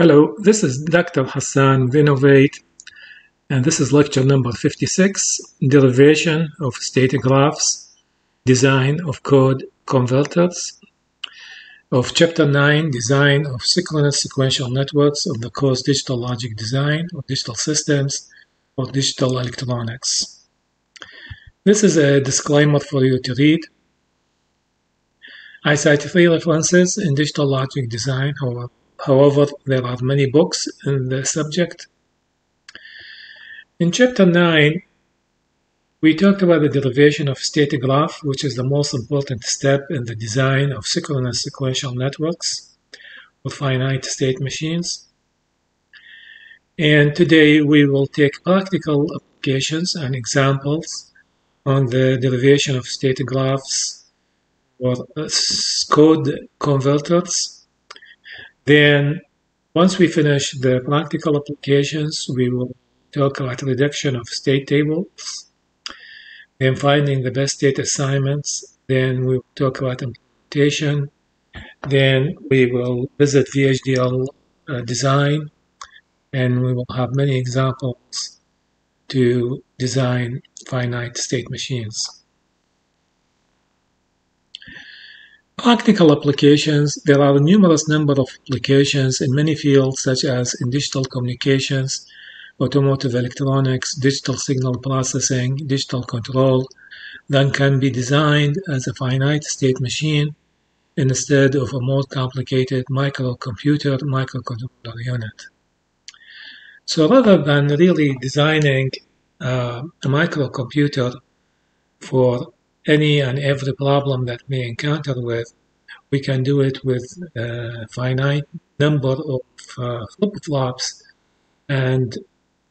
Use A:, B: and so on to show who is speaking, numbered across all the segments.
A: Hello, this is Dr. Hassan with Innovate, and this is lecture number 56, Derivation of State Graphs, Design of Code Converters, of Chapter 9, Design of Synchronous Sequential Networks of the course Digital Logic Design of Digital Systems or Digital Electronics. This is a disclaimer for you to read. I cite 3 references in Digital Logic Design, however, there are many books in the subject. In Chapter 9, we talked about the derivation of state graph, which is the most important step in the design of synchronous sequential networks with finite state machines. And today we will take practical applications and examples on the derivation of state graphs or code converters. Then, once we finish the practical applications, we will talk about reduction of state tables, then finding the best state assignments, then we will talk about implementation, then we will visit VHDL design, and we will have many examples to design finite state machines. Practical applications. There are a numerous number of applications in many fields, such as in digital communications, automotive electronics, digital signal processing, digital control, that can be designed as a finite state machine instead of a more complicated microcontroller unit. So rather than really designing a microcomputer for any and every problem that we encounter with, we can do it with a finite number of flip-flops and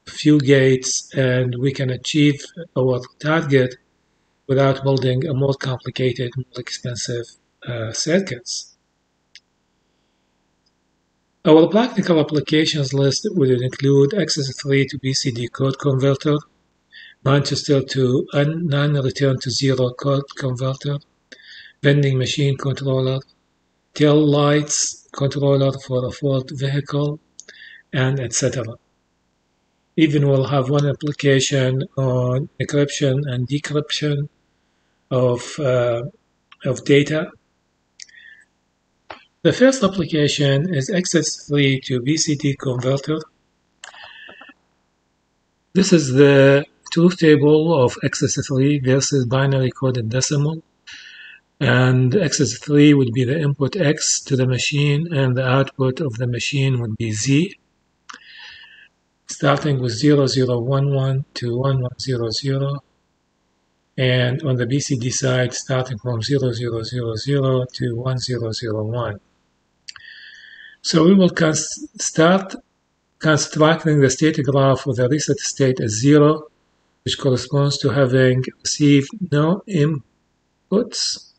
A: few gates, and we can achieve our target without building a more complicated, more expensive circuits. Our practical applications list would include access 3 to BCD code converter, Manchester to non-return to zero code converter, vending machine controller, tail lights controller for a Ford vehicle, and etc. Even we'll have one application on encryption and decryption of data. The first application is access 3 to BCD Converter. This is the truth table of access 3 versus binary coded decimal. And access 3 would be the input X to the machine, and the output of the machine would be Z, starting with 0011 to 1100. And on the BCD side, starting from 0000 to 1001. So we will start constructing the state graph with a reset state as 0, which corresponds to having received no inputs.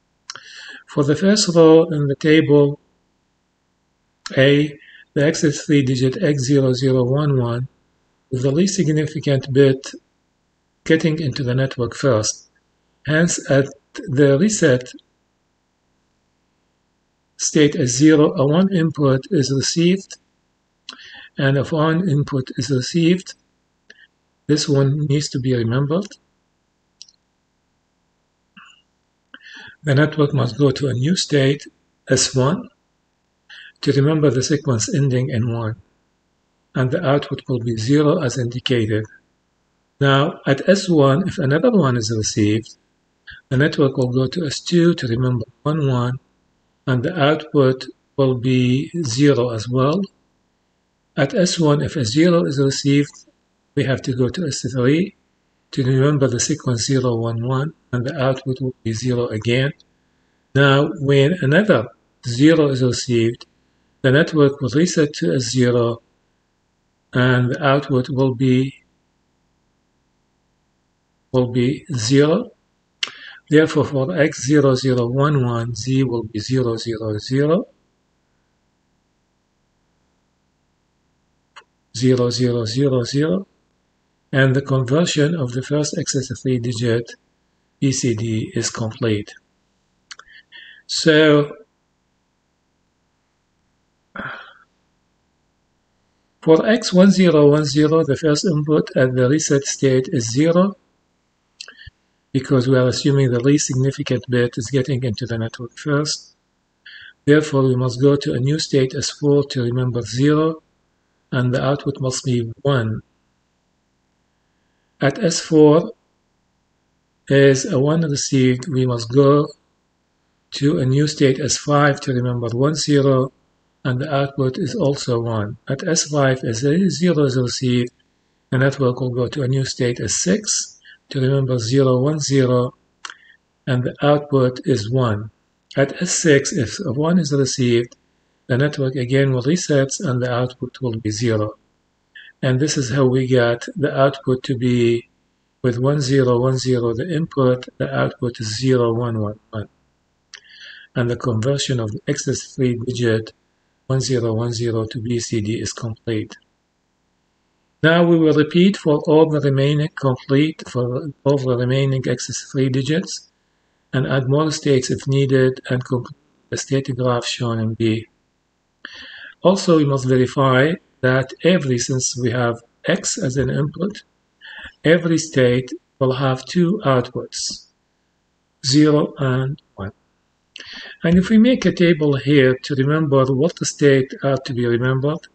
A: For the first row in the table A, the access 3-digit X0011 with the least significant bit getting into the network first. Hence, at the reset state as 0, a 1 input is received, and if 1 input is received, this one needs to be remembered. The network must go to a new state, S1, to remember the sequence ending in 1, and the output will be 0 as indicated. Now, at S1, if another 1 is received, the network will go to S2 to remember 1, 1, and the output will be 0 as well. At S1, if a 0 is received, we have to go to S3 to remember the sequence 0, 1, 1, and the output will be 0 again. Now, when another 0 is received, the network will reset to S0, and the output will be 0. Therefore, for X0011, Z will be 000, 0000, and the conversion of the first access 3-digit BCD is complete. So For x1010, the first input at the reset state is 0 because we are assuming the least significant bit is getting into the network first. Therefore, we must go to a new state S4 to remember 0, and the output must be 1. At S4 is a 1 received, we must go to a new state S5 to remember 10, and the output is also 1. At S5 as 0 is received, the network will go to a new state S6 to remember 010, and the output is 1. At S6, if 1 is received, the network again will reset and the output will be 0. And this is how we get the output to be with 1010 the input, the output is 0111. And the conversion of the excess 3-digit 1010 to BCD is complete. Now we will repeat for all the remaining excess 3 digits and add more states if needed and complete the state graph shown in B. Also, we must verify that since we have X as an input, every state will have 2 outputs, 0 and 1. And if we make a table here to remember what the state are to be remembered,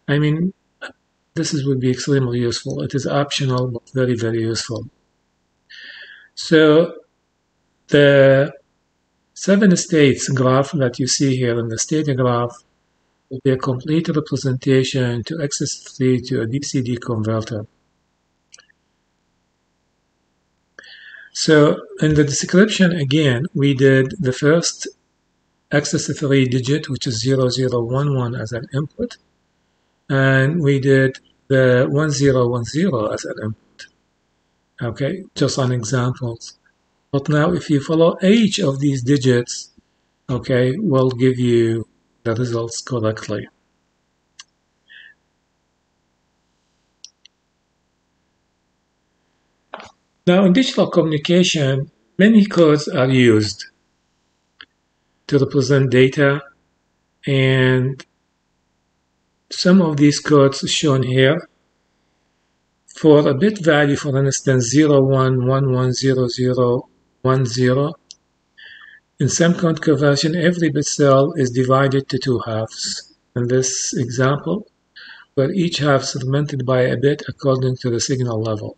A: I mean, this would be extremely useful. It is optional, but very, very useful. So the 7 states graph that you see here in the state graph will be a complete representation to access 3 to a BCD converter. So in the description, again, we did the first access 3 digit, which is 0011 as an input, and we did the 1010 as an input. Okay, just on examples. But now if you follow each of these digits, okay, will give you the results correctly. Now in digital communication, many codes are used to represent data, and some of these codes shown here. For a bit value, for instance, 01110010, in some code conversion, every bit cell is divided to 2 halves. In this example, where each half is segmented by a bit according to the signal level.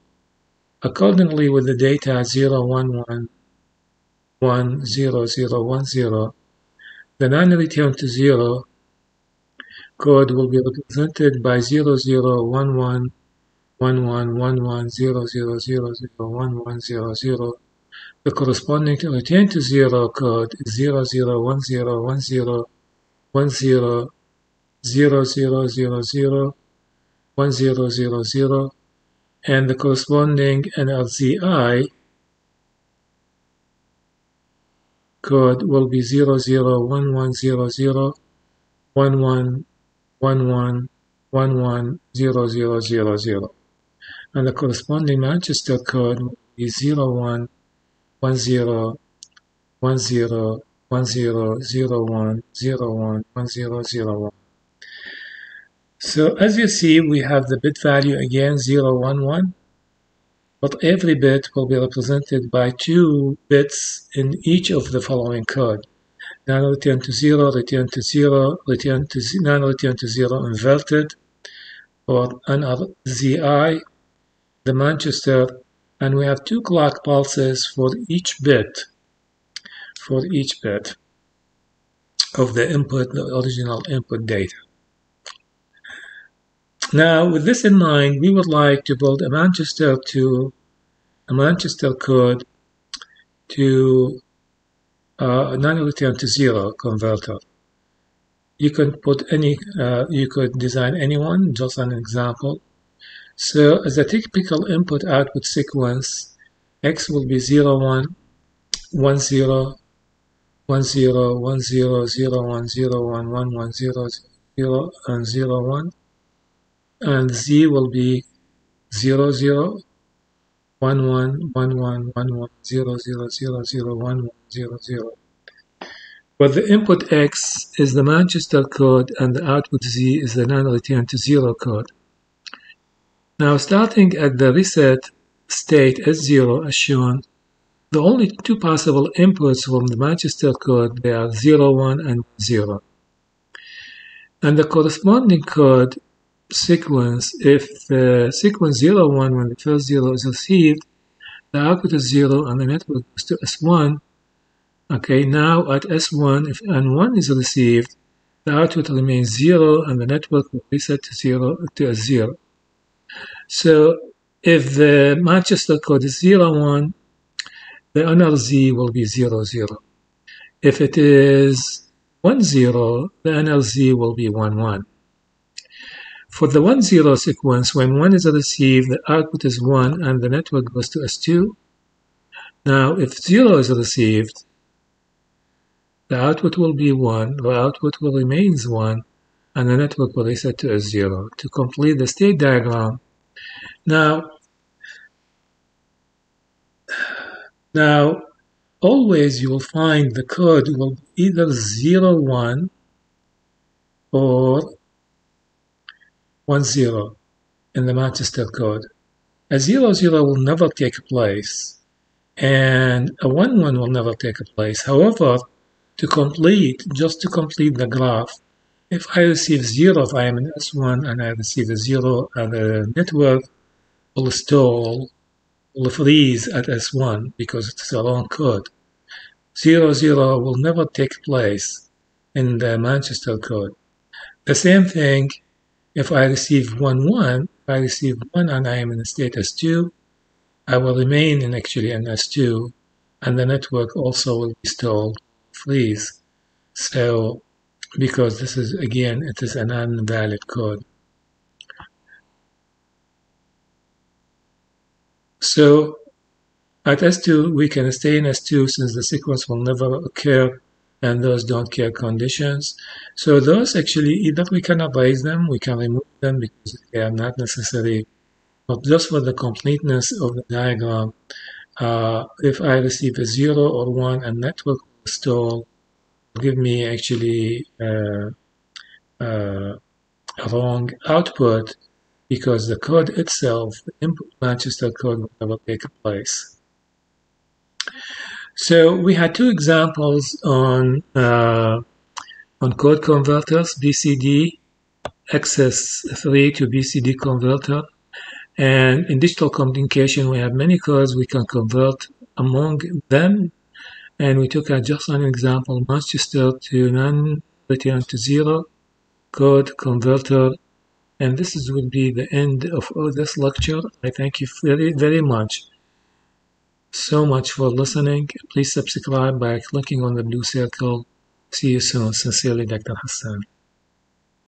A: Accordingly, with the data 01110010, the non-return to 0 code will be represented by 00111100001100. The corresponding to return to 0 code is 001010000000, and the corresponding NRZ code will be 00111111110000, and the corresponding Manchester code will be 01101001011001. So as you see, we have the bit value again 011, but every bit will be represented by 2 bits in each of the following code. Non-return to 0, return to 0, non-return to 0 inverted, or NRZI, the Manchester, and we have 2 clock pulses for each bit of the input, the original input data. Now, with this in mind, we would like to build a Manchester code to a non-return to 0 converter. You can put you could design any one, just an example. So, as a typical input-output sequence, X will be 0, 1, 1, 0, 1, 0, 1, 0, 0, 1, 0, 1, 1, 1, 0, 0, and 0, 1. And Z will be 0, 0, 1, 1, 1, 1, 1, 1, 0, 0, 0, 0, 1, 1, 0, 0. where the input X is the Manchester code and the output Z is the non-return to zero code. Now, starting at the reset state S0 as shown, the only two possible inputs from the Manchester code, they are 0, 1, and 0. And the corresponding code sequence, if the sequence 0, 1, when the first 0 is received, the output is 0 and the network goes to S1. Okay, now at S1, if N1 is received, the output remains 0 and the network will reset to S0. So if the Manchester code is 0, 1, the NRZ will be 0, 0. If it is 1, 0, the NRZ will be 1, 1. For the 1, 0 sequence, when 1 is received, the output is 1 and the network goes to S2. Now, if 0 is received, the output will be 1, the output will remain 1, and the network will reset to S0 to complete the state diagram. Now, always you will find the code will be either 0, 1 or 1, 0 in the Manchester code. A 0, 0 will never take place, and a 1, 1 will never take place. However, just to complete the graph, if I receive 0, if I am in S1 and I receive a 0, and the network will stall, will freeze at S1 because it's a wrong code. 0, 0 will never take place in the Manchester code. The same thing if I receive 1, 1, if I receive 1 and I am in state S2, I will remain in S2, and the network also will be stalled, freeze. So, because this is, again, it is an invalid code. So, at S2, we can stay in S2 since the sequence will never occur and those don't care conditions. So those actually, either we can erase them, we can remove them because they are not necessary. But just for the completeness of the diagram, if I receive a 0 or 1 and network will stall, give me actually a wrong output because the code itself, the input Manchester code, will never take place. So we had two examples on code converters, BCD XS3 to BCD converter. And in digital communication, we have many codes we can convert among them. And we took just an example, Manchester to non-return to zero code converter. And this will be the end of this lecture. I thank you very, very much. So much for listening. Please subscribe by clicking on the blue circle. See you soon. Sincerely, Dr. Hassan.